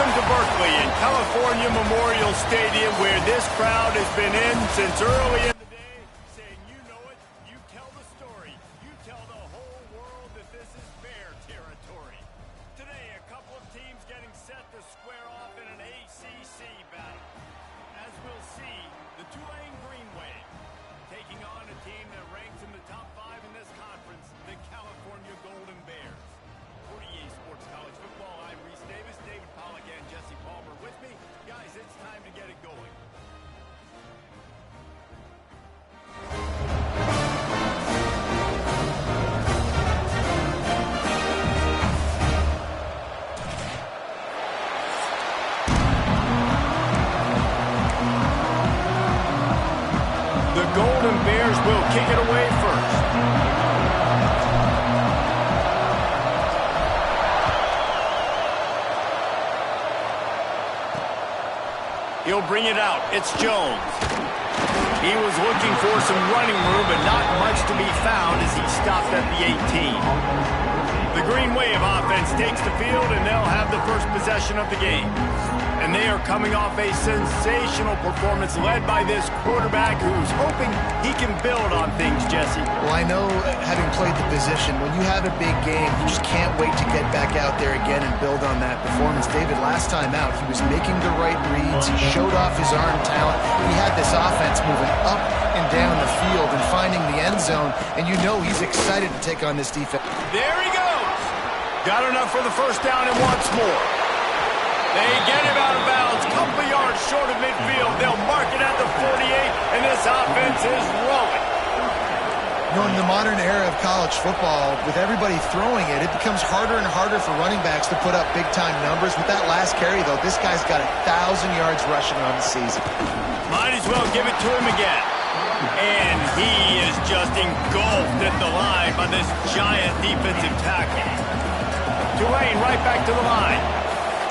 Welcome to Berkeley and California Memorial Stadium, where this crowd has been in since early in the day, saying, you know it, you tell the story, you tell the whole world that this is Bear territory. Today, a couple of teams getting set to square off in an ACC battle. As we'll see, the Tulane Green Wave taking on a team that ranks in the top 5 in this conference, the California Golden Bears. For EA Sports College Football, I'm Reese Davis, David Pollack, and Jesse Palmer with me. Guys, it's time to get it going. The Golden Bears will kick it away first. He'll bring it out. It's Jones. He was looking for some running room, but not much to be found as he stopped at the 18. The Green Wave offense takes the field, and they'll have the first possession of the game. And they are coming off a sensational performance led by this quarterback who's hoping he can build on things, Jesse. Well, I know, having played the position, when you have a big game, you just can't wait to get back out there again and build on that performance. David, last time out, he was making the right reads. He showed off his arm talent. He had this offense moving up and down the field and finding the end zone. And you know he's excited to take on this defense. There he goes. Got enough for the first down and wants more. They get him out of bounds, couple of yards short of midfield. They'll mark it at the 48, and this offense is rolling. You know, in the modern era of college football, with everybody throwing it, it becomes harder and harder for running backs to put up big-time numbers. With that last carry, though, this guy's got 1,000 yards rushing on the season. Might as well give it to him again. And he is just engulfed at the line by this giant defensive tackle. Tulane right back to the line.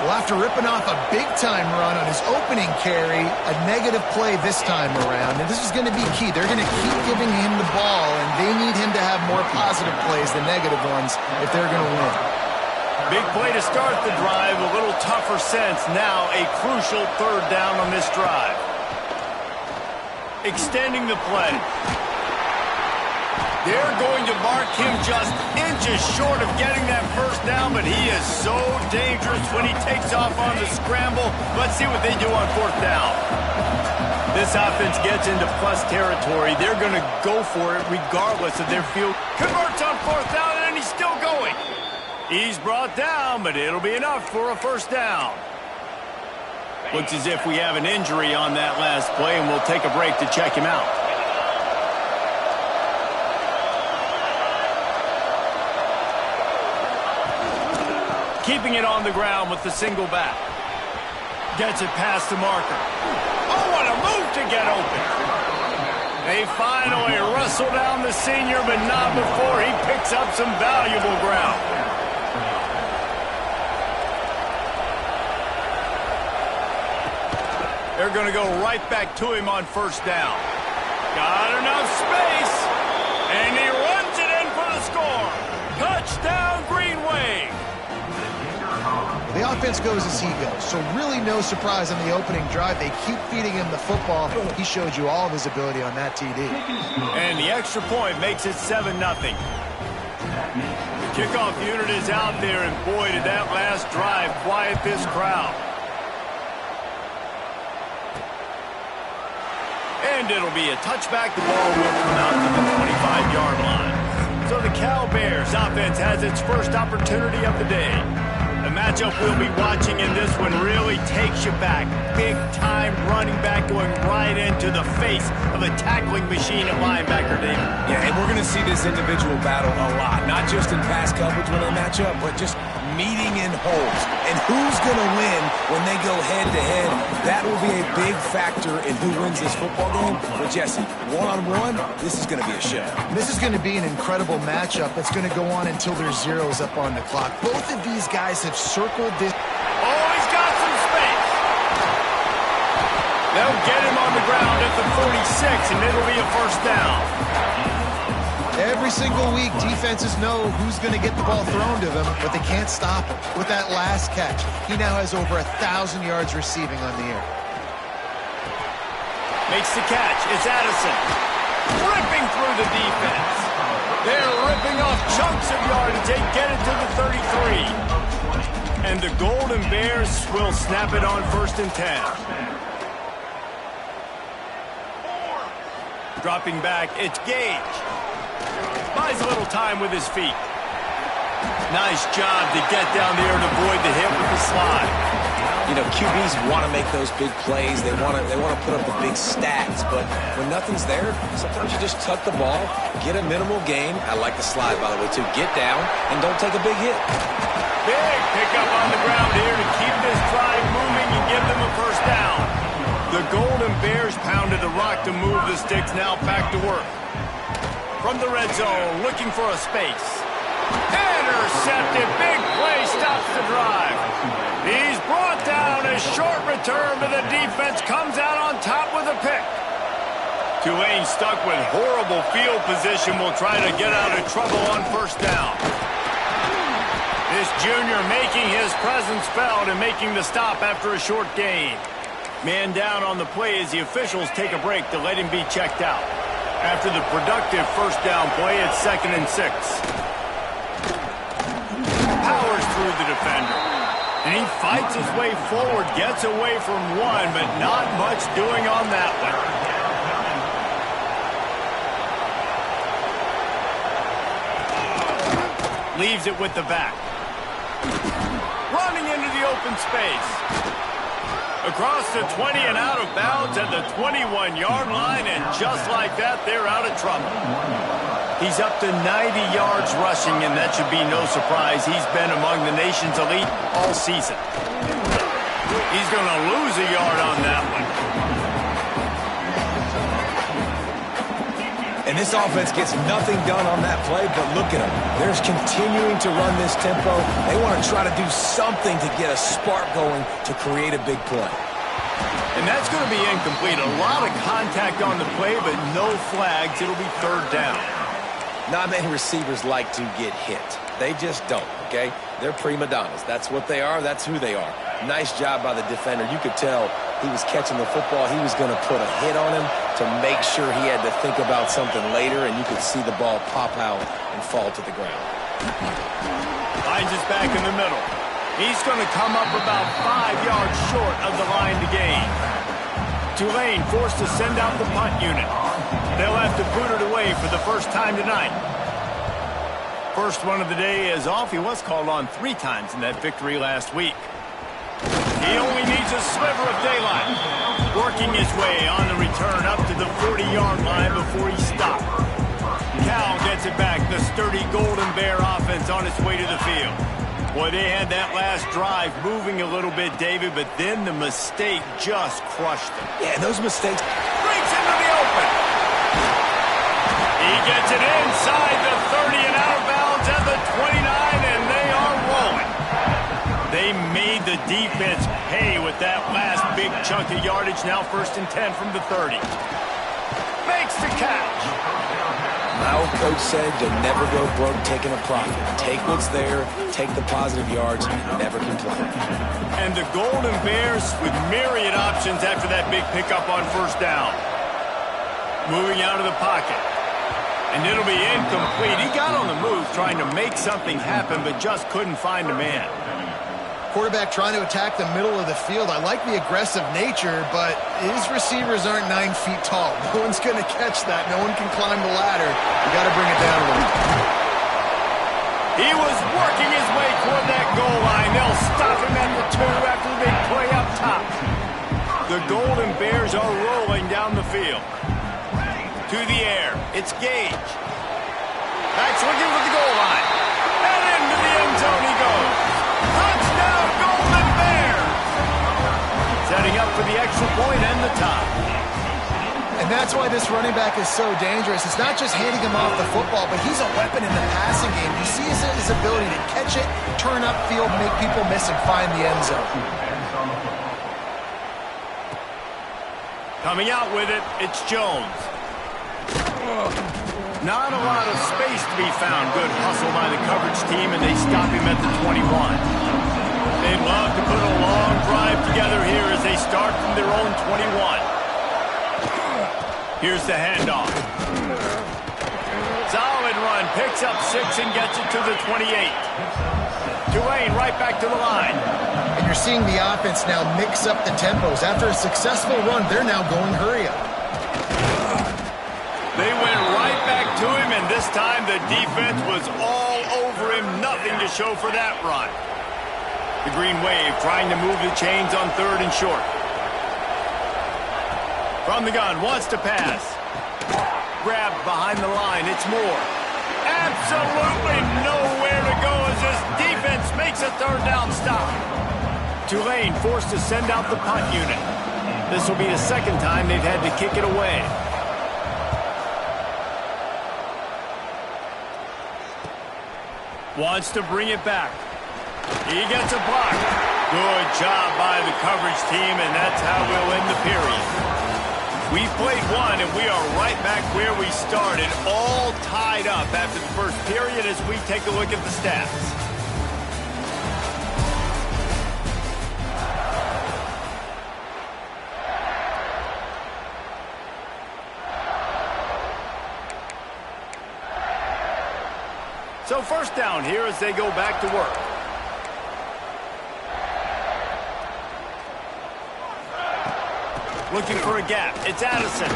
Well, after ripping off a big-time run on his opening carry, a negative play this time around. And this is going to be key. They're going to keep giving him the ball, and they need him to have more positive plays than negative ones if they're going to win. Big play to start the drive. A little tougher sense. Now a crucial third down on this drive. Extending the play. They're going to mark him just inches short of getting that first down, but he is so dangerous when he takes off on the scramble. Let's see what they do on fourth down. This offense gets into plus territory. They're going to go for it regardless of their field. Converts on fourth down, and he's still going. He's brought down, but it'll be enough for a first down. Looks as if we have an injury on that last play, and we'll take a break to check him out. Keeping it on the ground with the single back. Gets it past the marker. Oh, what a move to get open. They finally wrestle down the senior, but not before he picks up some valuable ground. They're going to go right back to him on first down. Got enough space, and he runs it in for the score. Touchdown, Green Wave. The offense goes as he goes, so really no surprise on the opening drive. They keep feeding him the football. He showed you all of his ability on that TD. And the extra point makes it 7-0. The kickoff unit is out there, and boy, did that last drive quiet this crowd. And it'll be a touchback. The ball will come out to the 25-yard line. So the Cal Bears offense has its first opportunity of the day. The matchup we'll be watching in this one really takes you back. Big-time running back going right into the face of a tackling machine at linebacker, David. Yeah, and we're going to see this individual battle a lot. Not just in pass coverage when they match up, but just meeting in holes. And who's going to win when they go head-to-head? That will be a big factor in who wins this football game. But, Jesse, one-on-one, this is going to be a show. This is going to be an incredible matchup that's going to go on until there's zeros up on the clock. Both of these guys have circled this. Oh, he's got some space. They'll get him on the ground at the 46, and it'll be a first down. Every single week, defenses know who's going to get the ball thrown to them, but they can't stop him. With that last catch, he now has over 1,000 yards receiving on the air. Makes the catch. It's Addison. Ripping through the defense. They're ripping off chunks of yardage. They get it to the 33. And the Golden Bears will snap it on 1st and 10. Dropping back, it's Gage. Buys a little time with his feet. Nice job to get down there and avoid the hit with the slide. You know, QBs want to make those big plays. They want to put up the big stats. But when nothing's there, sometimes you just tuck the ball, get a minimal gain. I like the slide, by the way, too. Get down and don't take a big hit. Big pickup on the ground here to keep this drive moving and give them a first down. The Golden Bears pounded the rock to move the sticks. Now back to work. From the red zone, looking for a space. Intercepted. Big play stops the drive. He's brought down. A short return, but the defense comes out on top with a pick. Tulane, stuck with horrible field position, will try to get out of trouble on 1st down. This junior making his presence felt and making the stop after a short gain. Man down on the play as the officials take a break to let him be checked out. After the productive 1st down play, it's 2nd and 6. Powers through the defender. And he fights his way forward, gets away from one, but not much doing on that one. Leaves it with the back. Running into the open space. Across the 20 and out of bounds at the 21-yard line, and just like that, they're out of trouble. He's up to 90 yards rushing, and that should be no surprise. He's been among the nation's elite all season. He's going to lose a yard on that one. And this offense gets nothing done on that play, but look at them. They're continuing to run this tempo. They want to try to do something to get a spark going to create a big play. And that's going to be incomplete. A lot of contact on the play, but no flags. It'll be 3rd down. Not many receivers like to get hit. They just don't, okay? They're prima donnas. That's what they are. That's who they are. Nice job by the defender. You could tell he was catching the football. He was going to put a hit on him to make sure he had to think about something later, and you could see the ball pop out and fall to the ground. Finds his back in the middle. He's going to come up about 5 yards short of the line to gain. Tulane forced to send out the punt unit. They'll have to boot it away for the first time tonight. First one of the day is off. He was called on 3 times in that victory last week. He only needs a sliver of daylight. Working his way on the return up to the 40-yard line before he stopped. Cal gets it back. The sturdy Golden Bear offense on its way to the field. Boy, they had that last drive moving a little bit, David, but then the mistake just crushed them. Yeah, those mistakes. Breaks into the open. He gets it inside the 30 and out of bounds at the 29, and they are rolling. They made the defense pay with that last big chunk of yardage. Now 1st and 10 from the 30. Makes the catch. My old coach said you'll never go broke taking a profit. Take what's there, take the positive yards, and never complain. And the Golden Bears with myriad options after that big pickup on 1st down. Moving out of the pocket. And it'll be incomplete. He got on the move trying to make something happen, but just couldn't find a man. Quarterback trying to attack the middle of the field. I like the aggressive nature, but his receivers aren't 9 feet tall. No one's going to catch that. No one can climb the ladder. You got to bring it down a little. He was working his way toward that goal line. They'll stop him at the 2 after the big play up top. The Golden Bears are rolling down the field. To the air. It's Gage. Backs looking for the goal line. And into the end zone he goes. Touchdown, Golden Bears! Setting up for the extra point and the tie. And that's why this running back is so dangerous. It's not just handing him off the football, but he's a weapon in the passing game. You see his ability to catch it, turn upfield, make people miss, and find the end zone. Coming out with it, it's Jones. Not a lot of space to be found. Good hustle by the coverage team, and they stop him at the 21. They'd love to put a long drive together here as they start from their own 21. Here's the handoff. Solid run. Picks up 6 and gets it to the 28. Tulane right back to the line. And you're seeing the offense now mix up the tempos. After a successful run, they're now going hurry up. They went right back to him, and this time the defense was all over him. Nothing to show for that run. The Green Wave trying to move the chains on 3rd and short. From the gun, wants to pass. Grabbed behind the line, it's Moore. Absolutely nowhere to go as this defense makes a 3rd down stop. Tulane forced to send out the punt unit. This will be the 2nd time they've had to kick it away. Wants to bring it back. He gets a block. Good job by the coverage team, and that's how we'll end the period. We played one, and we are right back where we started, all tied up after the first period as we take a look at the stats. So first down here as they go back to work. Looking for a gap. It's Addison.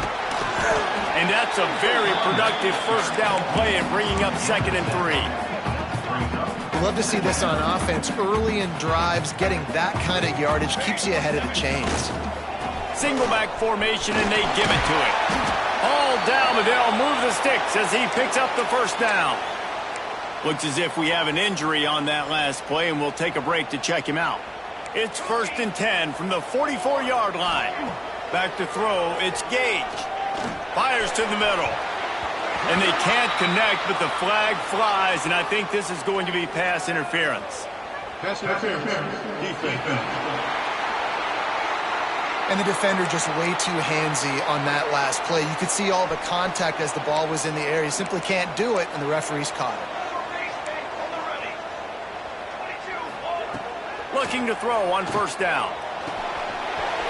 And that's a very productive first down play and bringing up 2nd and 3. Love to see this on offense. Early in drives, getting that kind of yardage keeps you ahead of the chains. Single back formation, and they give it to him. All down, but they'll move the sticks as he picks up the first down. Looks as if we have an injury on that last play, and we'll take a break to check him out. It's 1st and 10 from the 44-yard line. Back to throw, it's Gage. Fires to the middle. And they can't connect, but the flag flies, and I think this is going to be pass interference. Pass interference. Defense. And the defender just way too handsy on that last play. You could see all the contact as the ball was in the air. He simply can't do it, and the referee's caught it. Looking to throw on 1st down.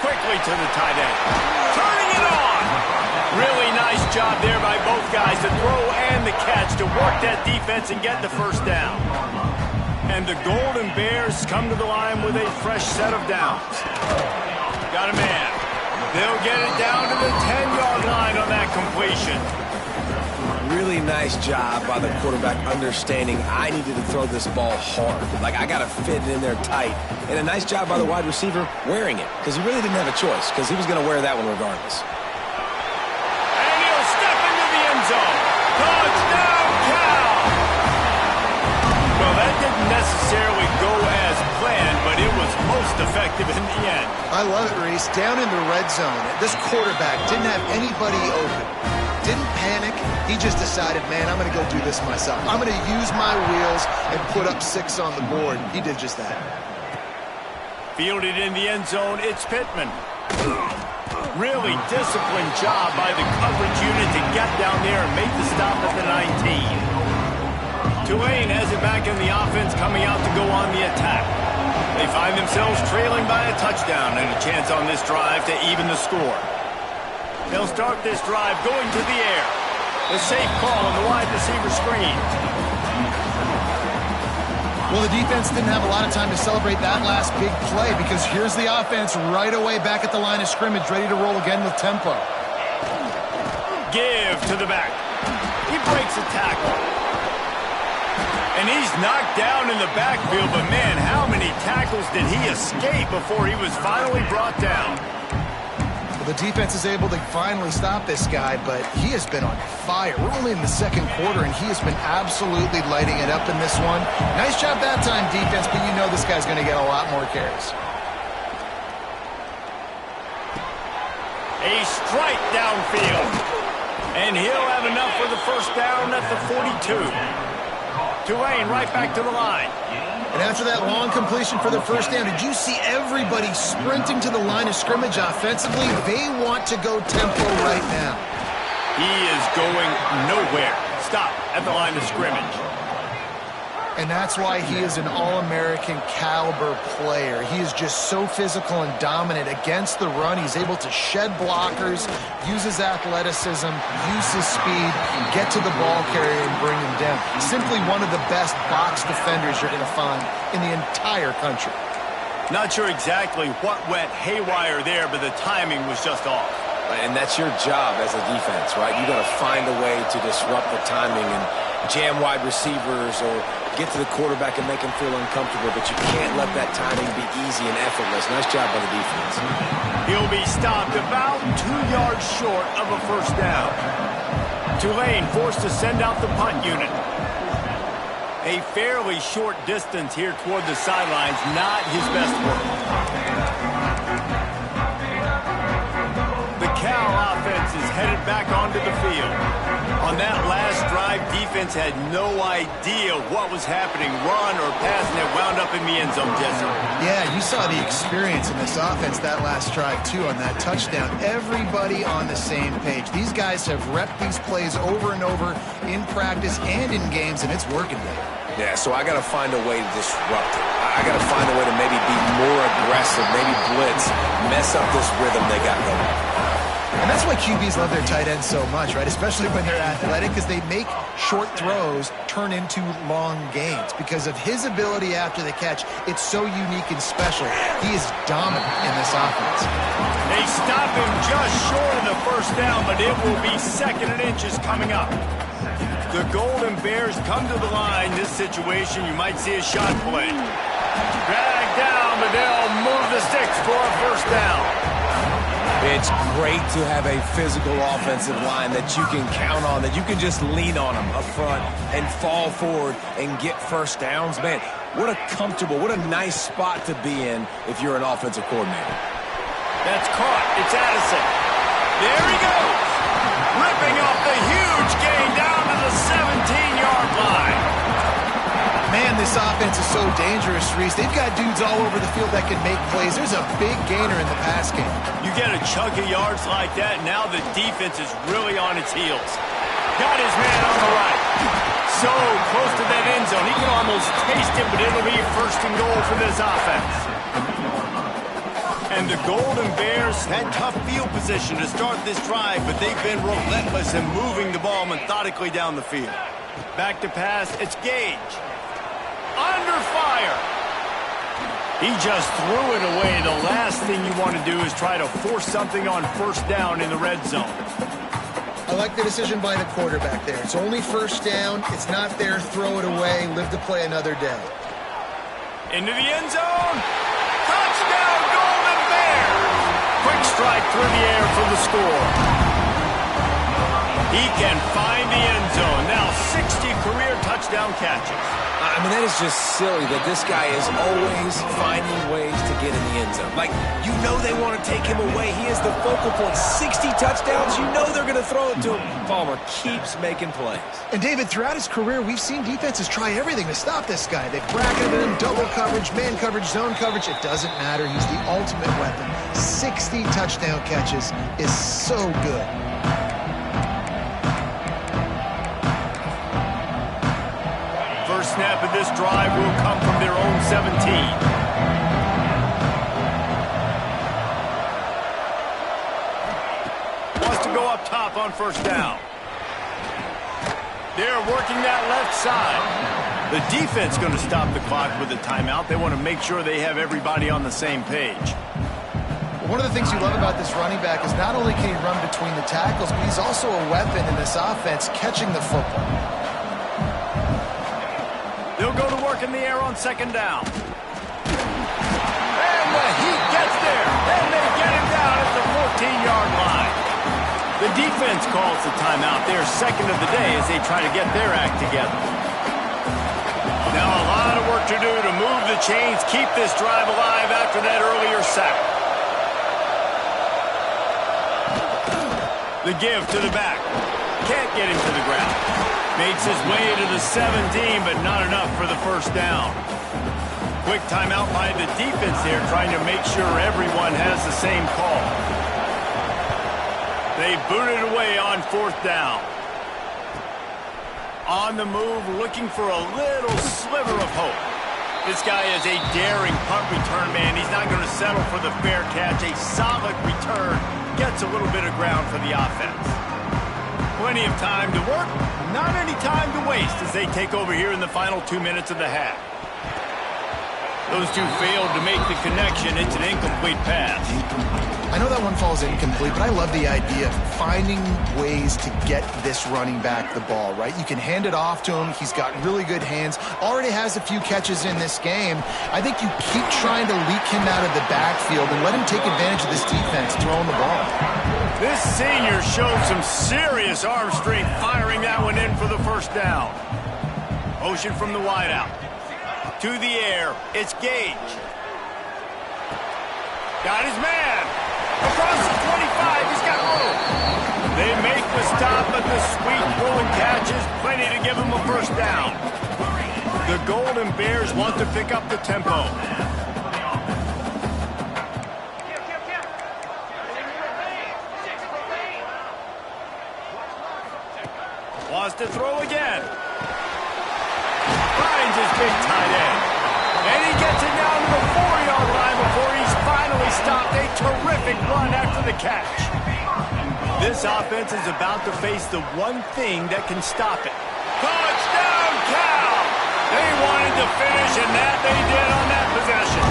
Quickly to the tight end. Turning it on. Really nice job there by both guys, the throw and the catch, to work that defense and get the first down. And the Golden Bears come to the line with a fresh set of downs. Got a man. They'll get it down to the 10-yard line on that completion. Really nice job by the quarterback understanding I needed to throw this ball hard. Like, I got to fit it in there tight. And a nice job by the wide receiver wearing it, because he really didn't have a choice, because he was going to wear that one regardless. And he'll step into the end zone. Touchdown, Cal! Well, that didn't necessarily go as planned, but it was most effective in the end. I love it, Reese. Down in the red zone, this quarterback didn't have anybody open. Didn't panic. He just decided, man, I'm going to go do this myself. I'm going to use my wheels and put up 6 on the board. He did just that. Fielded in the end zone, it's Pittman. Really disciplined job by the coverage unit to get down there and make the stop at the 19. Tulane has it back in the offense, coming out to go on the attack. They find themselves trailing by a touchdown and a chance on this drive to even the score. They'll start this drive going to the air. The safe call on the wide receiver screen. Well, the defense didn't have a lot of time to celebrate that last big play, because here's the offense right away back at the line of scrimmage, ready to roll again with tempo. Give to the back. He breaks a tackle. And he's knocked down in the backfield, but man, how many tackles did he escape before he was finally brought down? The defense is able to finally stop this guy, but he has been on fire. We're only in the 2nd quarter, and he has been absolutely lighting it up in this one. Nice job that time, defense, but you know this guy's going to get a lot more carries. A strike downfield. And he'll have enough for the first down at the 42. Tulane right back to the line. And after that long completion for the first down, did you see everybody sprinting to the line of scrimmage offensively? They want to go tempo right now. He is going nowhere. stop at the line of scrimmage. And that's why he is an All-American caliber player. He is just so physical and dominant against the run. He's able to shed blockers, use his athleticism, use his speed, get to the ball carrier and bring him down. Simply one of the best box defenders you're going to find in the entire country. Not sure exactly what went haywire there, but the timing was just off. And that's your job as a defense, right? You got to find a way to disrupt the timing and jam wide receivers or get to the quarterback and make him feel uncomfortable, but you can't let that timing be easy and effortless. Nice job by the defense. He'll be stopped about 2 yards short of a first down. Tulane forced to send out the punt unit. A fairly short distance here toward the sidelines, not his best work. The Cal offense is headed back onto the field. On that last drive, defense had no idea what was happening, run or pass, and it wound up in the end zone, Jesse. Yeah, you saw the experience in this offense that last drive, too, on that touchdown. Everybody on the same page. These guys have repped these plays over and over in practice and in games, and it's working, Dave. Yeah, so I got to find a way to disrupt it. I got to find a way to maybe be more aggressive, maybe blitz, mess up this rhythm they got going. And that's why QBs love their tight ends so much, right? Especially when they're athletic, because they make short throws turn into long gains. Because of his ability after the catch, it's so unique and special. He is dominant in this offense. They stop him just short of the first down, but it will be 2nd and inches coming up. The Golden Bears come to the line. This situation, you might see a shot play. Drag down, but they'll move the sticks for a first down. It's great to have a physical offensive line that you can count on, that you can just lean on them up front and fall forward and get first downs. Man, what a comfortable, what a nice spot to be in if you're an offensive coordinator. That's caught. It's Addison. There he goes. Ripping off the huge gain down to the 17-yard line. Man, this offense is so dangerous, Reese. They've got dudes all over the field that can make plays. There's a big gainer in the pass game. You get a chunk of yards like that, now the defense is really on its heels. Got his man on the right. So close to that end zone. He can almost taste it, but it'll be 1st and goal for this offense. And the Golden Bears had tough field position to start this drive, but they've been relentless in moving the ball methodically down the field. Back to pass, it's Gage. Under fire. He just threw it away. The last thing you want to do is try to force something on first down in the red zone. I like the decision by the quarterback there. It's only first down. It's not there. Throw it away. Live to play another day. Into the end zone. Touchdown, Golden Bears. Quick strike through the air for the score. He can find the end zone. Now 60 career touchdown catches. I mean, that is just silly that this guy is always finding ways to get in the end zone. Like, you know they want to take him away. He is the focal point. 60 touchdowns, you know they're going to throw it to him. Palmer keeps making plays. And, David, throughout his career, we've seen defenses try everything to stop this guy. They've bracketed him, double coverage, man coverage, zone coverage. It doesn't matter. He's the ultimate weapon. 60 touchdown catches is so good. First snap of this drive will come from their own 17. Wants to go up top on first down. They're working that left side. The defense going to stop the clock with a timeout. They want to make sure they have everybody on the same page. One of the things you love about this running back is not only can he run between the tackles, but he's also a weapon in this offense catching the football. They'll go to work in the air on second down. And the Heat gets there. And they get him down at the 14-yard line. The defense calls the timeout. They're second of the day as they try to get their act together. Now a lot of work to do to move the chains, keep this drive alive after that earlier sack. The give to the back. Can't get him to the ground. Makes his way to the 17, but not enough for the first down. Quick timeout by the defense here, trying to make sure everyone has the same call. They booted away on fourth down. On the move, looking for a little sliver of hope. This guy is a daring punt return man. He's not going to settle for the fair catch. A solid return gets a little bit of ground for the offense. Plenty of time to work, not any time to waste as they take over here in the final 2 minutes of the half. Those two failed to make the connection. It's an incomplete pass. I know that one falls incomplete, but I love the idea of finding ways to get this running back the ball, right? You can hand it off to him. He's got really good hands. Already has a few catches in this game. I think you keep trying to leak him out of the backfield and let him take advantage of this defense throwing the ball. This senior showed some serious arm strength firing that one in for the first down. Motion from the wideout. To the air. It's Gage. Got his man. Across the 25. He's got room. They make the stop, but the sweet rolling catch is plenty to give him a first down. The Golden Bears want to pick up the tempo. Wants to throw again. Finds his big tight end. And he gets it down to the 4-yard line before he's finally stopped. A terrific run after the catch. This offense is about to face the one thing that can stop it. Touchdown, Cal! They wanted to finish, and that they did on that possession.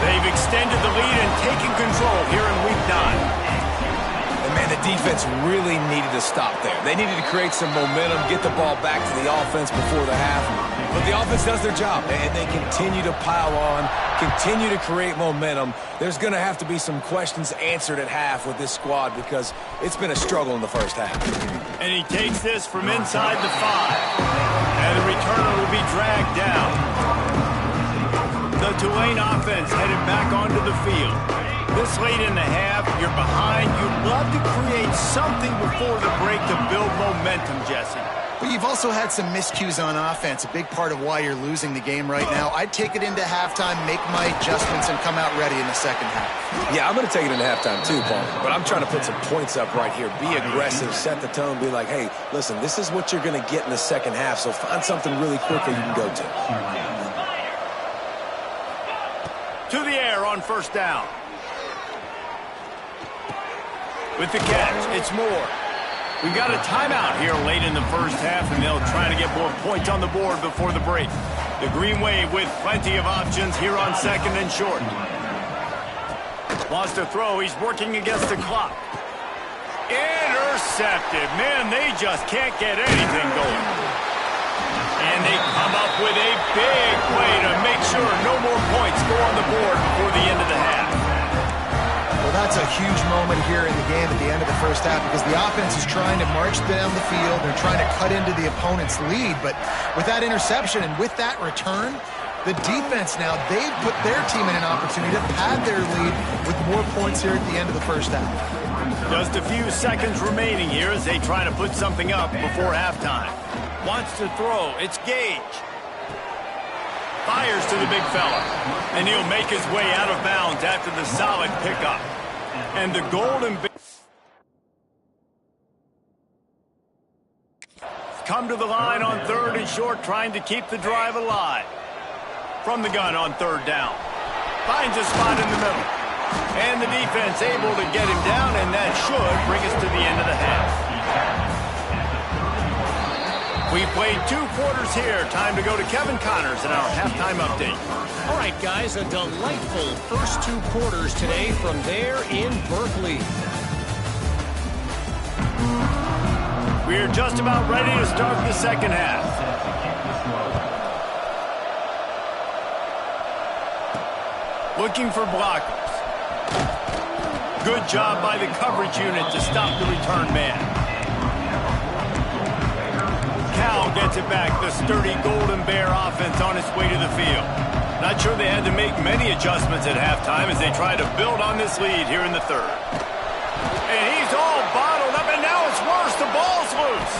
They've extended the lead and taken control here in Week 9. And man, the defense really needed to stop there. They needed to create some momentum, get the ball back to the offense before the half. But the offense does their job, and they continue to pile on, continue to create momentum. There's going to have to be some questions answered at half with this squad because it's been a struggle in the first half. And he takes this from inside the 5. And the returner will be dragged down. The Tulane offense headed back onto the field. This late in the half, you're behind. You'd love to create something before the break to build momentum, Jesse. But you've also had some miscues on offense, a big part of why you're losing the game right now. I'd take it into halftime, make my adjustments, and come out ready in the second half. Yeah, I'm going to take it into halftime too, Paul. But I'm trying to put some points up right here. Be aggressive, set the tone, be like, hey, listen, this is what you're going to get in the second half, so find something really quickly you can go to. To the air on first down. With the catch, it's Moore. We've got a timeout here late in the first half, and they'll try to get more points on the board before the break. The Green Wave with plenty of options here on second and short. Wants to throw. He's working against the clock. Intercepted. Man, they just can't get anything going. And they come up with a big play to make sure no more points go on the board before the end of the half. Well, that's a huge moment here in the game at the end of the first half because the offense is trying to march down the field. They're trying to cut into the opponent's lead. But with that interception and with that return, the defense now, they've put their team in an opportunity to pad their lead with more points here at the end of the first half. Just a few seconds remaining here as they try to put something up before halftime. Wants to throw. It's Gage. Fires to the big fella. And he'll make his way out of bounds after the solid pickup. And the Golden Bears come to the line on third and short, trying to keep the drive alive. From the gun on third down. Finds a spot in the middle. And the defense able to get him down, and that should bring us to the end of the half. We've played 2 quarters here. Time to go to Kevin Connors in our halftime update. All right, guys, a delightful first 2 quarters today from there in Berkeley. We're just about ready to start the second half. Looking for blockers. Good job by the coverage unit to stop the return man. Cal gets it back. The sturdy Golden Bear offense on its way to the field. Not sure they had to make many adjustments at halftime as they try to build on this lead here in the third. And he's all bottled up, and now it's worse. The ball's loose.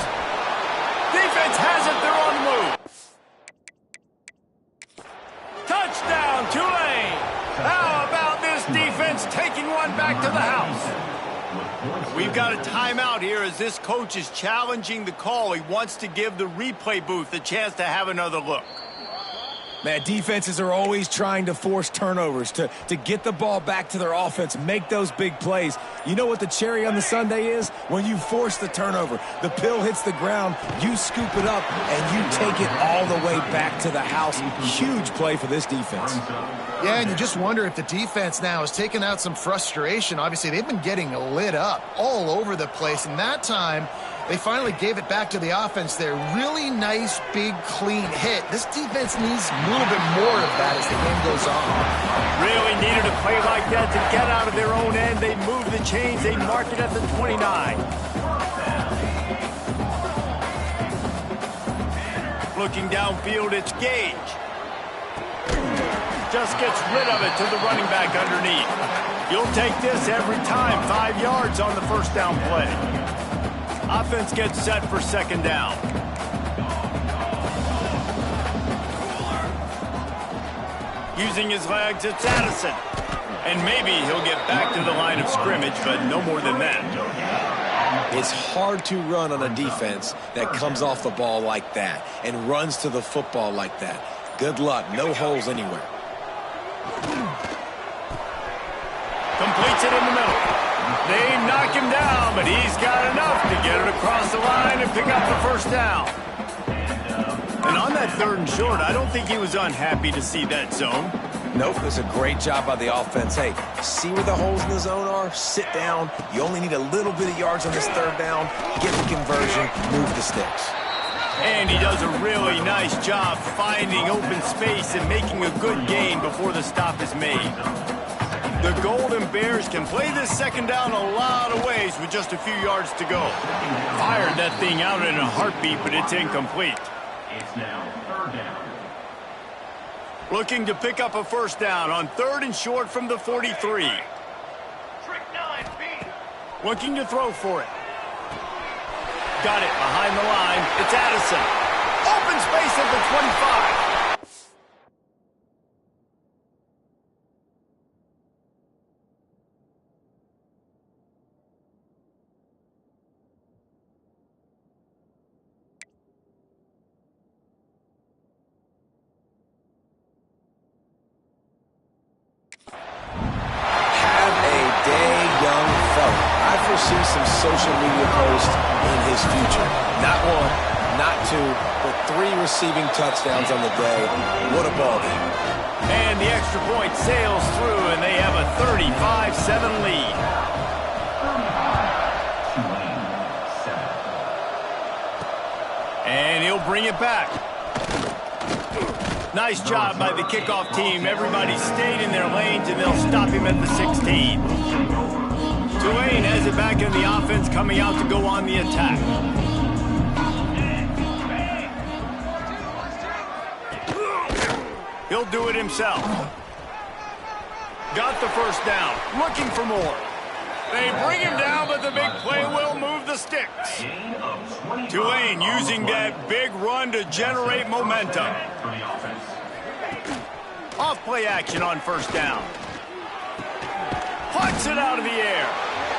Defense has it. They're on the move. Touchdown, Tulane. How about this defense taking one back to the house? We've got a timeout here as this coach is challenging the call. He wants to give the replay booth a chance to have another look. Man, defenses are always trying to force turnovers to get the ball back to their offense, make those big plays. You know what the cherry on the sundae is? When you force the turnover, the pill hits the ground, you scoop it up, and you take it all the way back to the house. Huge play for this defense. Yeah, and you just wonder if the defense now is taking out some frustration. Obviously, they've been getting lit up all over the place, and that time they finally gave it back to the offense there. Really nice, big, clean hit. This defense needs a little bit more of that as the game goes on. Really needed a play like that to get out of their own end. They move the chains. They mark it at the 29. Looking downfield, it's Gage. Just gets rid of it to the running back underneath. You'll take this every time. 5 yards on the first down play. Offense gets set for second down. Using his legs, it's Addison. And maybe he'll get back to the line of scrimmage, but no more than that. It's hard to run on a defense that comes off the ball like that and runs to the football like that. Good luck. No holes anywhere. Completes it in the middle. They knock him down, but he's got enough to get it across the line and pick up the first down. And on that 3rd and short, I don't think he was unhappy to see that zone. Nope, it was a great job by the offense. Hey, see where the holes in the zone are? Sit down. You only need a little bit of yards on this 3rd down. Get the conversion, move the sticks. And he does a really nice job finding open space and making a good gain before the stop is made. The Golden Bears can play this second down a lot of ways with just a few yards to go. Fired that thing out in a heartbeat, but it's incomplete. It's now 3rd down. Looking to pick up a first down on 3rd and short from the 43. Looking to throw for it. Got it behind the line. It's Addison. Open space at the 25. See some social media posts in his future. Not 1, not 2, but 3 receiving touchdowns on the day. What a ball game. And the extra point sails through, and they have a 35-7 lead. And he'll bring it back. Nice job by the kickoff team. Everybody stayed in their lanes, and they'll stop him at the 16. Tulane has it back in the offense, coming out to go on the attack. He'll do it himself. Got the first down. Looking for more. They bring him down, but the big play will move the sticks. Tulane using that big run to generate momentum. Off play action on first down. Puts it out of the air.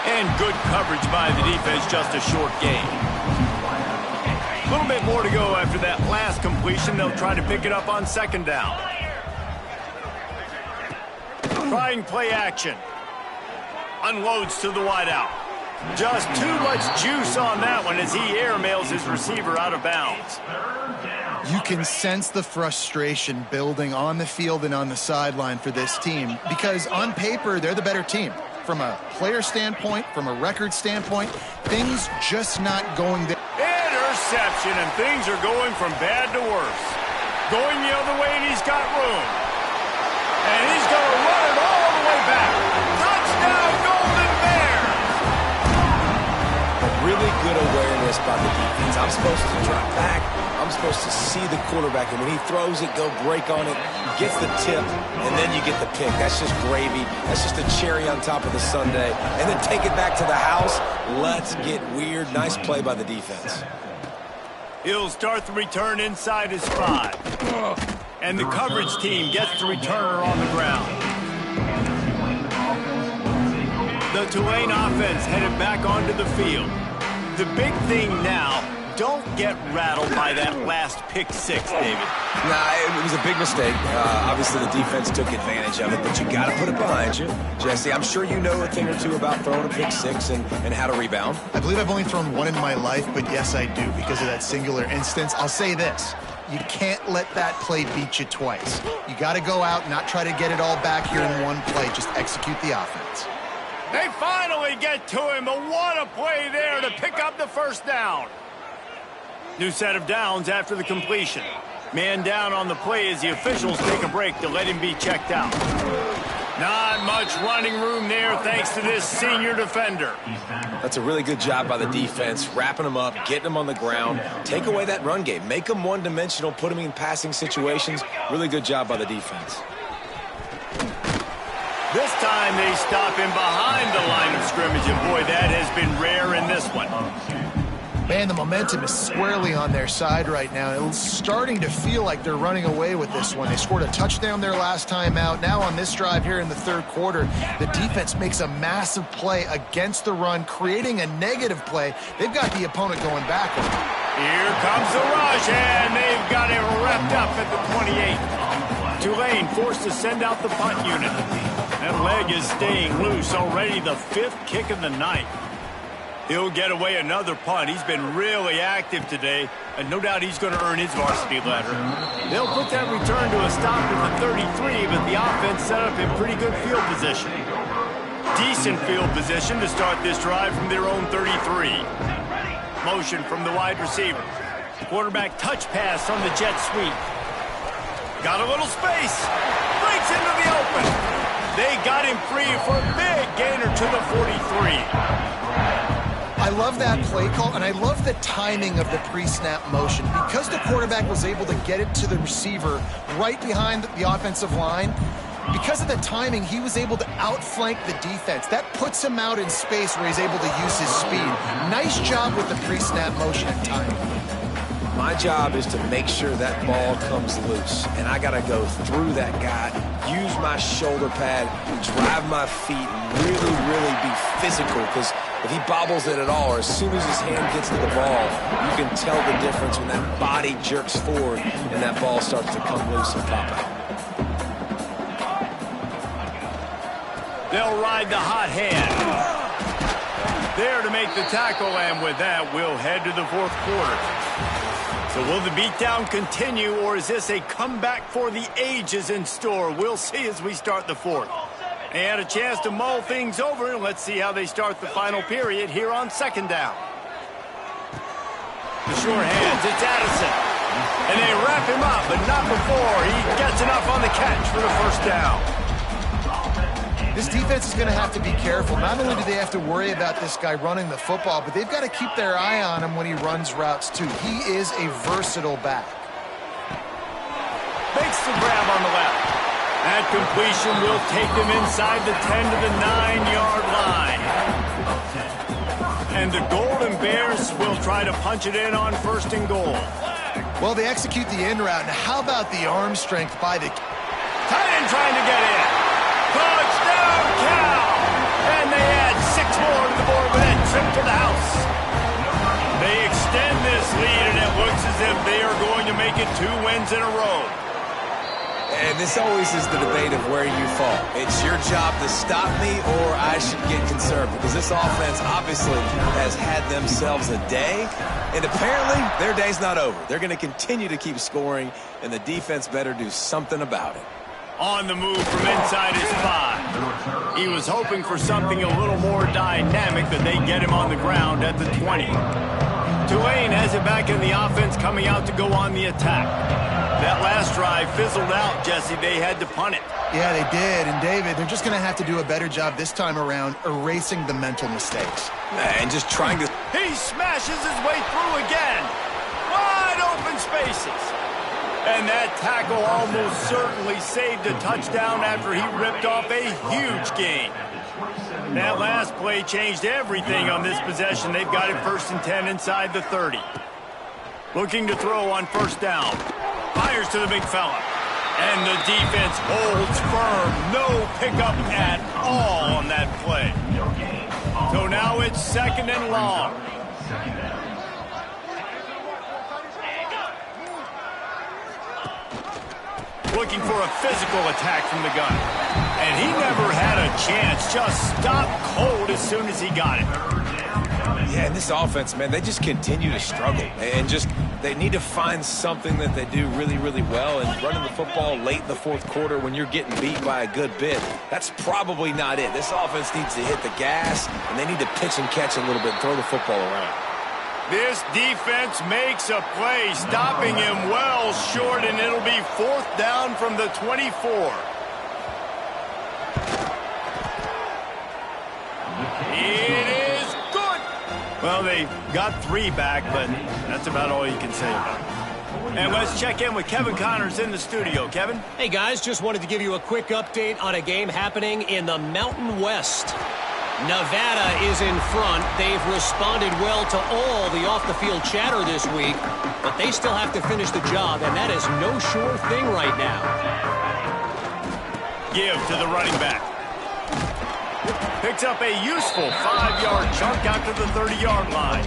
And good coverage by the defense, just a short gain. A little bit more to go after that last completion. They'll try to pick it up on second down. Trying play action. Unloads to the wideout. Just too much juice on that one as he airmails his receiver out of bounds. You can sense the frustration building on the field and on the sideline for this team because on paper, they're the better team. From a player standpoint, from a record standpoint, things just not going there. Interception, and things are going from bad to worse. Going the other way, and he's got room. And he's going to run it all the way back. Touchdown, Golden Bears! A really good awareness by the defense. I'm supposed to drop back. I'm supposed to see the quarterback, and when he throws it, go break on it, gets the tip, and then you get the pick. That's just gravy. That's just a cherry on top of the sundae. And then take it back to the house. Let's get weird. Nice play by the defense. He'll start the return inside his spot. And the coverage team gets the returner on the ground. The Tulane offense headed back onto the field. The big thing now, don't get rattled by that last pick six, David. Nah, it was a big mistake. Obviously, the defense took advantage of it, but you got to put it behind you. Jesse, I'm sure you know a thing or two about throwing a pick six and how to rebound. I believe I've only thrown one in my life, but yes, I do, because of that singular instance. I'll say this. You can't let that play beat you twice. You got to go out, not try to get it all back here in one play. Just execute the offense. They finally get to him, but what a play there to pick up the first down. New set of downs after the completion. Man down on the play as the officials take a break to let him be checked out. Not much running room there thanks to this senior defender. That's a really good job by the defense, wrapping them up, getting them on the ground. Take away that run game. Make them one-dimensional, put them in passing situations. Really good job by the defense. This time they stop him behind the line of scrimmage, and boy, that has been rare in this one. Man, the momentum is squarely on their side right now. It's starting to feel like they're running away with this one. They scored a touchdown their last time out. Now on this drive here in the third quarter, the defense makes a massive play against the run, creating a negative play. They've got the opponent going backward. Here comes the rush, and they've got it wrapped up at the 28. Tulane forced to send out the punt unit. That leg is staying loose, already the fifth kick of the night. He'll get away another punt. He's been really active today, and no doubt he's going to earn his varsity letter. They'll put that return to a stop at the 33, but the offense set up in pretty good field position. Decent field position to start this drive from their own 33. Motion from the wide receiver. Quarterback touch pass on the jet sweep. Got a little space. Breaks into the open. They got him free for a big gainer to the 43. I love that play call, and I love the timing of the pre-snap motion. Because the quarterback was able to get it to the receiver right behind the offensive line, because of the timing, he was able to outflank the defense. That puts him out in space where he's able to use his speed. Nice job with the pre-snap motion and timing. My job is to make sure that ball comes loose, and I got to go through that guy, use my shoulder pad, drive my feet, and really be physical, because if he bobbles it at all, or as soon as his hand gets to the ball, you can tell the difference when that body jerks forward and that ball starts to come loose and pop out. They'll ride the hot hand. There to make the tackle, and with that, we'll head to the fourth quarter. So will the beatdown continue, or is this a comeback for the ages in store? We'll see as we start the fourth. They had a chance to mull things over, and let's see how they start the final period here on second down. The sure hands, it's Addison. And they wrap him up, but not before he gets enough on the catch for the first down. This defense is going to have to be careful. Not only do they have to worry about this guy running the football, but they've got to keep their eye on him when he runs routes, too. He is a versatile back. Makes the grab on the left. That completion will take them inside the 10 to the 9-yard line. And the Golden Bears will try to punch it in on first and goal. Well, they execute the in route. Now, how about the arm strength by the tight end trying to get in. Touchdown, Cal! And they add 6 more to the board with that trip to the house. They extend this lead, and it looks as if they are going to make it 2 wins in a row. And this always is the debate of where you fall. It's your job to stop me, or I should get conservative. Because this offense obviously has had themselves a day, and apparently their day's not over. They're going to continue to keep scoring, and the defense better do something about it. On the move from inside his 5. He was hoping for something a little more dynamic, but they get him on the ground at the 20. Tulane has it back in the offense, coming out to go on the attack. That last drive fizzled out, Jesse. They had to punt it. Yeah, they did. And, David, they're just going to have to do a better job this time around erasing the mental mistakes. And just trying to... He smashes his way through again. Wide open spaces. And that tackle almost certainly saved a touchdown after he ripped off a huge gain. That last play changed everything on this possession. They've got it 1st and 10 inside the 30. Looking to throw on first down. Fires to the big fella. And the defense holds firm. No pickup at all on that play. So now it's 2nd and long. Looking for a physical attack from the gun. And he never had a chance. Just stopped cold as soon as he got it. Yeah, and this offense, man, they just continue to struggle. And they need to find something that they do really, really well. And running the football late in the fourth quarter when you're getting beat by a good bit, that's probably not it. This offense needs to hit the gas, and they need to pitch and catch a little bit and throw the football around. This defense makes a play, stopping him well short, and it'll be 4th down from the 24. It is good. Well, they got 3 back, but that's about all you can say about it. And let's check in with Kevin Connors in the studio. Kevin? Hey, guys, just wanted to give you a quick update on a game happening in the Mountain West. Nevada is in front. They've responded well to all the off-the-field chatter this week, but they still have to finish the job, and that is no sure thing right now. Give to the running back. Picks up a useful 5-yard chunk out to the 30-yard line.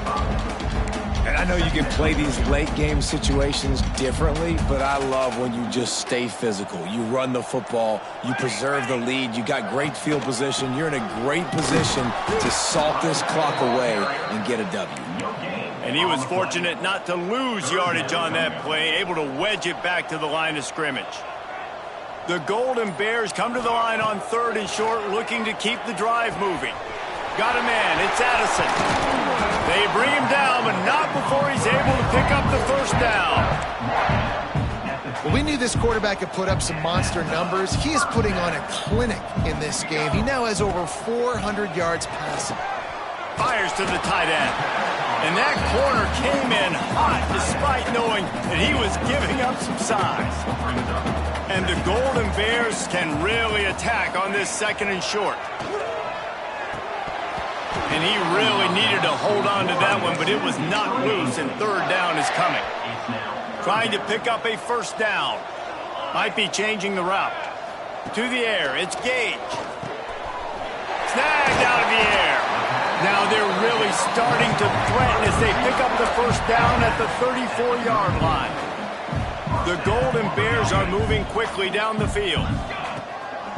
And I know you can play these late-game situations differently, but I love when you just stay physical. You run the football, you preserve the lead, you got great field position, you're in a great position to salt this clock away and get a W. And he was fortunate not to lose yardage on that play, able to wedge it back to the line of scrimmage. The Golden Bears come to the line on 3rd and short, looking to keep the drive moving. Got a man, it's Addison. They bring him down, but not before he's able to pick up the 1st down. Well, we knew this quarterback could put up some monster numbers. He is putting on a clinic in this game. He now has over 400 yards passing. Fires to the tight end. And that corner came in hot despite knowing that he was giving up some size. And the Golden Bears can really attack on this 2nd and short. And he really needed to hold on to that one, but it was not loose, and 3rd down is coming. Trying to pick up a 1st down. Might be changing the route. To the air, it's Gage. Snagged out of the air. Now they're really starting to threaten as they pick up the 1st down at the 34-yard line. The Golden Bears are moving quickly down the field.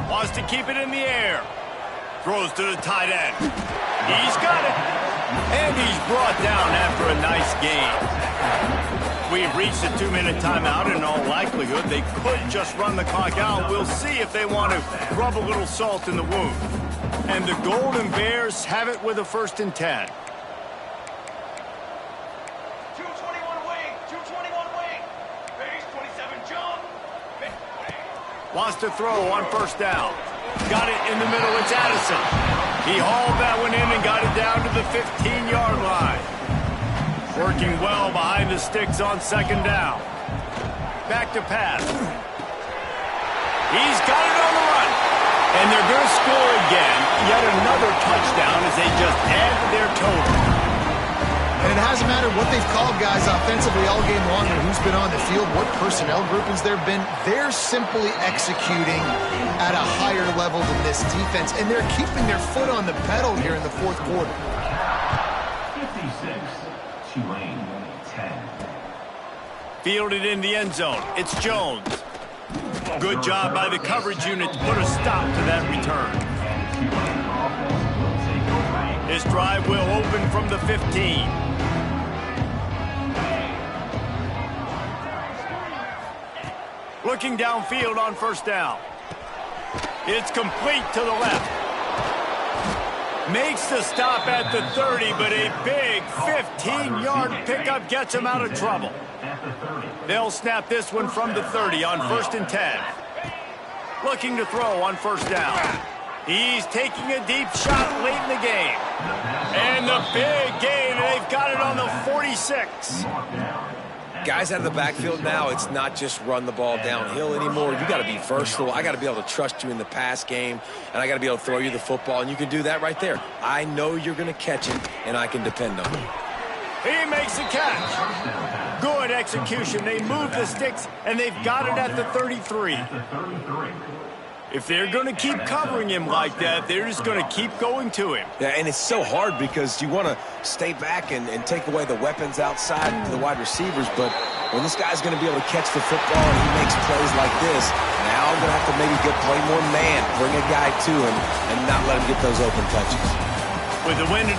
Wants to keep it in the air. Throws to the tight end. He's got it. And he's brought down after a nice gain. We've reached a 2-minute timeout, and in all likelihood, they could just run the clock out. We'll see if they want to rub a little salt in the wound. And the Golden Bears have it with a 1st and 10. 221 wing, 221 wing. Base 27 jump. Wants to throw on 1st down. Got it in the middle, it's Addison. He hauled that one in and got it down to the 15-yard line. Working well behind the sticks on 2nd down. Back to pass. He's got it on the run. And they're going to score again. Yet another touchdown as they just add to their total. And it hasn't mattered what they've called, guys, offensively all game long, or who's been on the field, what personnel groupings there have been. They're simply executing at a higher level than this defense, and they're keeping their foot on the pedal here in the 4th quarter. 56, Tulane, 10. Fielded in the end zone. It's Jones. Good job by the coverage unit to put a stop to that return. This drive will open from the 15. Looking downfield on 1st down. It's complete to the left. Makes the stop at the 30, but a big 15-yard pickup gets him out of trouble. They'll snap this one from the 30 on 1st and 10. Looking to throw on 1st down. He's taking a deep shot late in the game. And the big gain, they've got it on the 46. Guys out of the backfield now, it's not just run the ball downhill anymore. You got to be versatile. I got to be able to trust you in the pass game, and I got to be able to throw you the football, and you can do that right there. I know you're going to catch it, and I can depend on you. He makes a catch. Good execution. They move the sticks, and they've got it at the 33. If they're going to keep covering him like that, they're just going to keep going to him. Yeah, and it's so hard because you want to stay back and take away the weapons outside to the wide receivers, but when this guy's going to be able to catch the football and he makes plays like this, now I'm going to have to maybe play more man, bring a guy to him, and not let him get those open touches. With the win